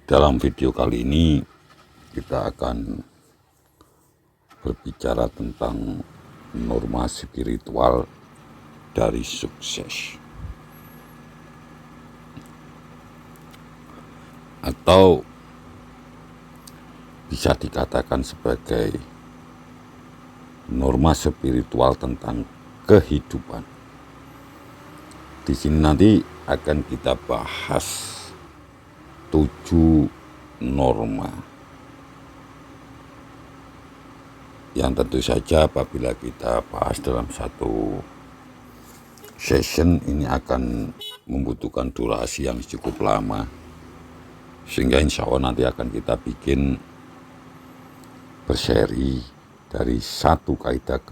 Dalam video kali ini kita akan berbicara tentang norma spiritual dari sukses, atau bisa dikatakan sebagai norma spiritual tentang kehidupan. Di sini nanti akan kita bahas 7 norma yang tentu saja apabila kita bahas dalam satu session ini akan membutuhkan durasi yang cukup lama, sehingga insya Allah nanti akan kita bikin berseri dari satu kaidah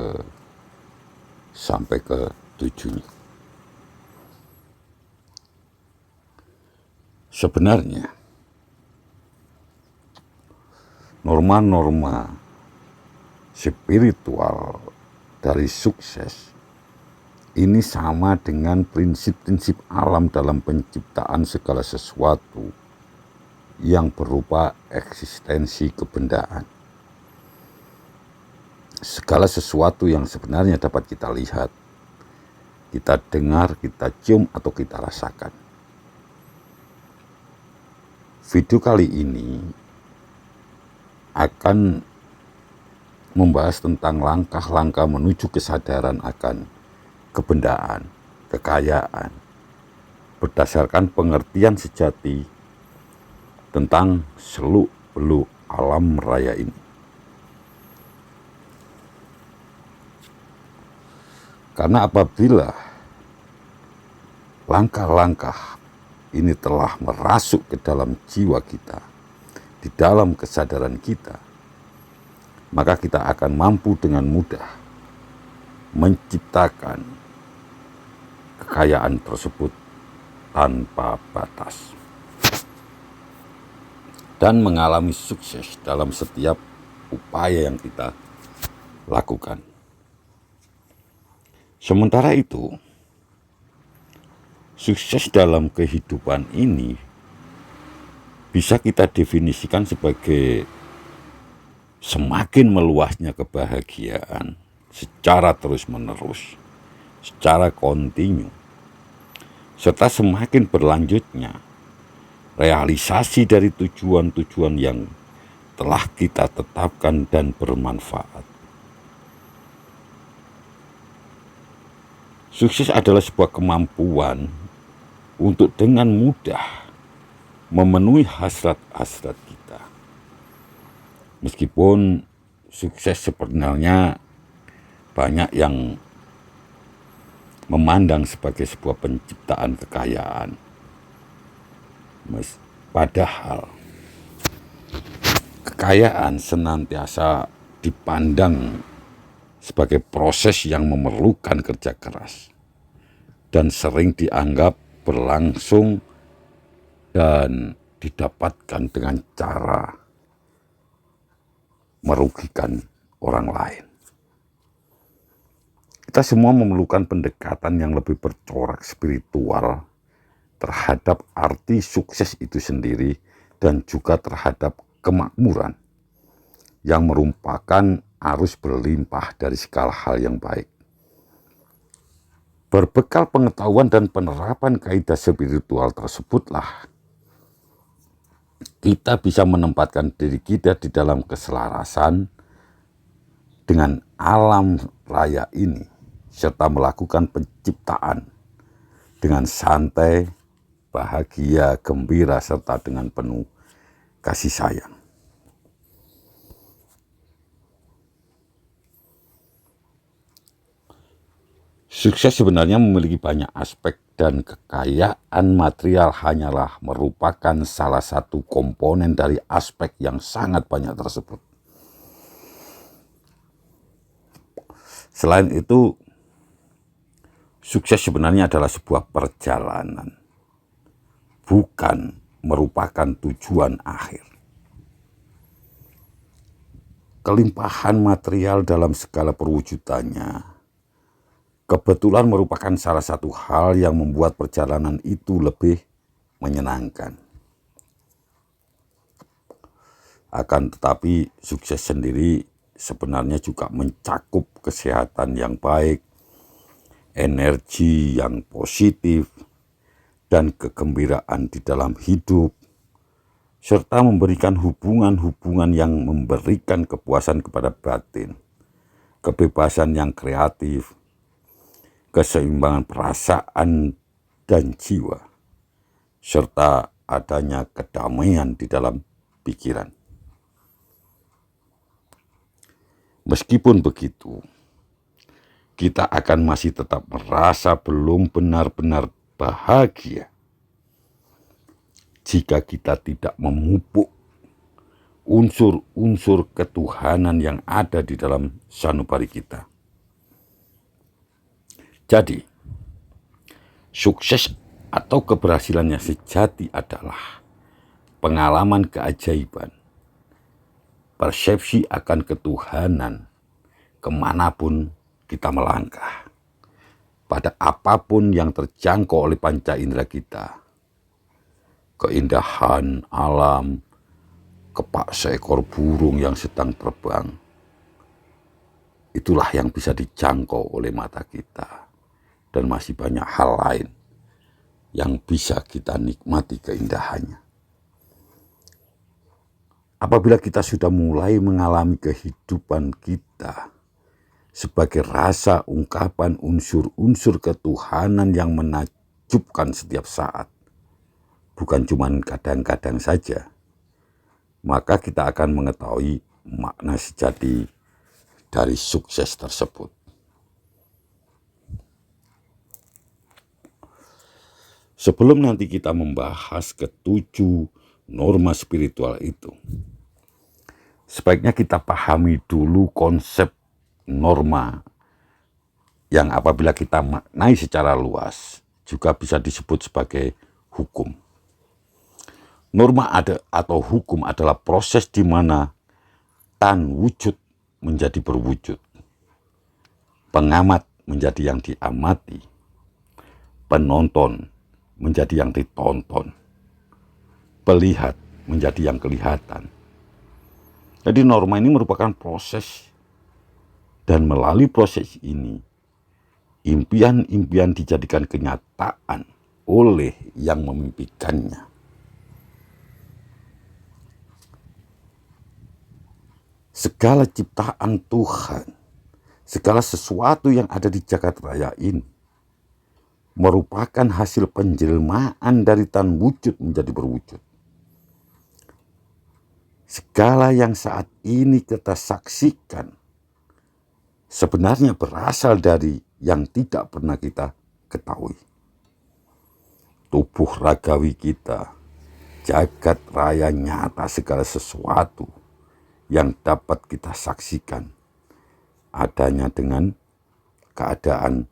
sampai ke 7-nya. Sebenarnya norma-norma spiritual dari sukses ini sama dengan prinsip-prinsip alam dalam penciptaan segala sesuatu yang berupa eksistensi kebendaan. Segala sesuatu yang sebenarnya dapat kita lihat, kita dengar, kita cium, atau kita rasakan. Video kali ini akan membahas tentang langkah-langkah menuju kesadaran akan kebendaan, kekayaan, berdasarkan pengertian sejati tentang seluk-beluk alam raya ini. Karena apabila langkah-langkah ini telah merasuk ke dalam jiwa kita, di dalam kesadaran kita, maka kita akan mampu dengan mudah menciptakan kekayaan tersebut tanpa batas dan mengalami sukses dalam setiap upaya yang kita lakukan. Sementara itu, sukses dalam kehidupan ini bisa kita definisikan sebagai semakin meluasnya kebahagiaan secara terus-menerus, secara kontinu, serta semakin berlanjutnya realisasi dari tujuan-tujuan yang telah kita tetapkan dan bermanfaat. Sukses adalah sebuah kemampuan untuk dengan mudah memenuhi hasrat-hasrat kita. Meskipun sukses sebenarnya banyak yang memandang sebagai sebuah penciptaan kekayaan. Padahal kekayaan senantiasa dipandang sebagai proses yang memerlukan kerja keras dan sering dianggap berlangsung dan didapatkan dengan cara merugikan orang lain. Kita semua memerlukan pendekatan yang lebih bercorak spiritual terhadap arti sukses itu sendiri dan juga terhadap kemakmuran yang merupakan arus berlimpah dari segala hal yang baik. Berbekal pengetahuan dan penerapan kaidah spiritual tersebutlah kita bisa menempatkan diri kita di dalam keselarasan dengan alam raya ini, serta melakukan penciptaan dengan santai, bahagia, gembira, serta dengan penuh kasih sayang. Sukses sebenarnya memiliki banyak aspek dan kekayaan material hanyalah merupakan salah satu komponen dari aspek yang sangat banyak tersebut. Selain itu, sukses sebenarnya adalah sebuah perjalanan, bukan merupakan tujuan akhir. Kelimpahan material dalam segala perwujudannya kebetulan merupakan salah satu hal yang membuat perjalanan itu lebih menyenangkan. Akan tetapi sukses sendiri sebenarnya juga mencakup kesehatan yang baik, energi yang positif, dan kegembiraan di dalam hidup, serta memberikan hubungan-hubungan yang memberikan kepuasan kepada batin, kebebasan yang kreatif, keseimbangan perasaan dan jiwa, serta adanya kedamaian di dalam pikiran. Meskipun begitu, kita akan masih tetap merasa belum benar-benar bahagia jika kita tidak memupuk unsur-unsur ketuhanan yang ada di dalam sanubari kita. Jadi, sukses atau keberhasilan yang sejati adalah pengalaman keajaiban, persepsi akan ketuhanan kemanapun kita melangkah, pada apapun yang terjangkau oleh panca indera kita. Keindahan alam, kepak seekor burung yang sedang terbang, itulah yang bisa dijangkau oleh mata kita. Dan masih banyak hal lain yang bisa kita nikmati keindahannya. Apabila kita sudah mulai mengalami kehidupan kita sebagai rasa ungkapan unsur-unsur ketuhanan yang menakjubkan setiap saat, bukan cuma kadang-kadang saja, maka kita akan mengetahui makna sejati dari sukses tersebut. Sebelum nanti kita membahas ketujuh norma spiritual itu, sebaiknya kita pahami dulu konsep norma yang apabila kita maknai secara luas juga bisa disebut sebagai hukum. Norma atau hukum adalah proses di mana tan wujud menjadi berwujud, pengamat menjadi yang diamati, penonton menjadi yang ditonton, pelihat menjadi yang kelihatan. Jadi norma ini merupakan proses, dan melalui proses ini impian-impian dijadikan kenyataan oleh yang memimpikannya. Segala ciptaan Tuhan, segala sesuatu yang ada di jagat raya ini merupakan hasil penjelmaan dari tan wujud menjadi berwujud. Segala yang saat ini kita saksikan sebenarnya berasal dari yang tidak pernah kita ketahui. Tubuh ragawi kita, jagat raya nyata, segala sesuatu yang dapat kita saksikan adanya dengan keadaan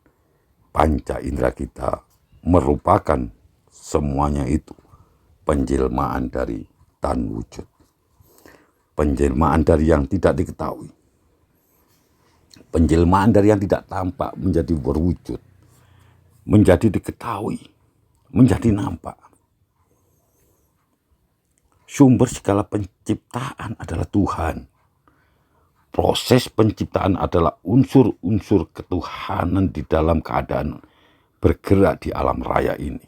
panca indera kita, merupakan semuanya itu penjelmaan dari tan wujud, penjelmaan dari yang tidak diketahui, penjelmaan dari yang tidak tampak menjadi berwujud, menjadi diketahui, menjadi nampak. Sumber segala penciptaan adalah Tuhan. Proses penciptaan adalah unsur-unsur ketuhanan di dalam keadaan bergerak di alam raya ini.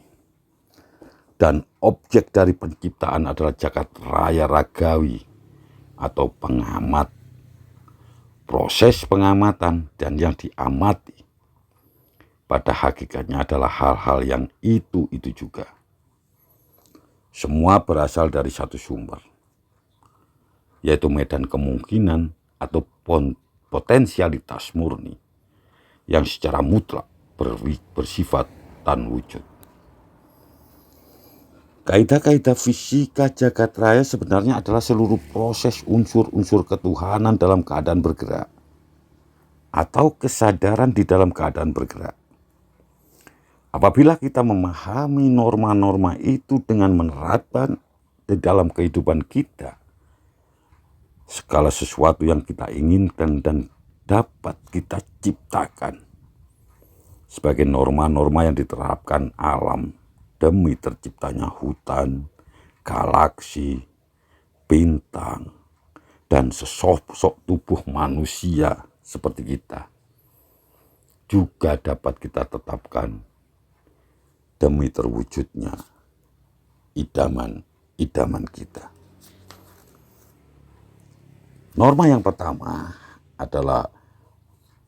Dan objek dari penciptaan adalah jagat raya ragawi atau pengamat. Proses pengamatan dan yang diamati pada hakikatnya adalah hal-hal yang itu juga. Semua berasal dari satu sumber, yaitu medan kemungkinan atau potensialitas murni yang secara mutlak bersifat tan wujud. Kaidah-kaidah fisika jagat raya sebenarnya adalah seluruh proses unsur-unsur ketuhanan dalam keadaan bergerak atau kesadaran di dalam keadaan bergerak. Apabila kita memahami norma-norma itu dengan menerapkan di dalam kehidupan kita, segala sesuatu yang kita inginkan dan dapat kita ciptakan sebagai norma-norma yang diterapkan alam demi terciptanya hutan, galaksi, bintang, dan sesosok tubuh manusia seperti kita juga dapat kita tetapkan demi terwujudnya idaman-idaman kita. Norma yang pertama adalah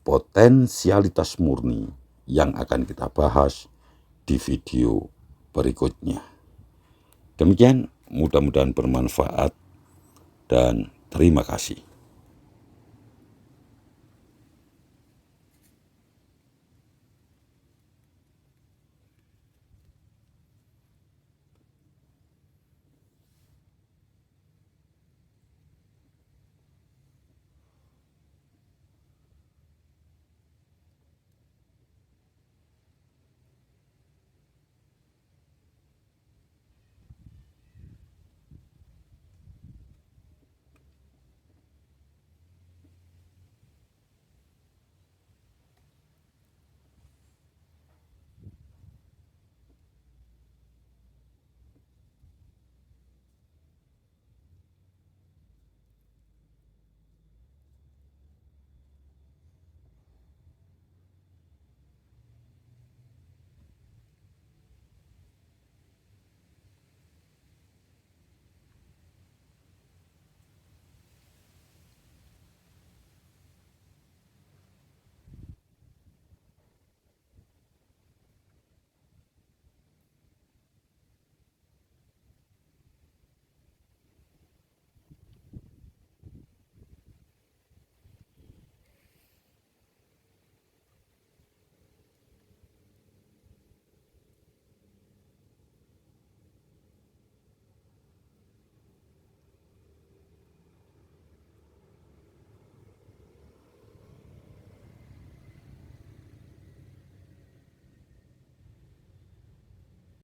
potensialitas murni yang akan kita bahas di video berikutnya. Demikian, mudah-mudahan bermanfaat dan terima kasih.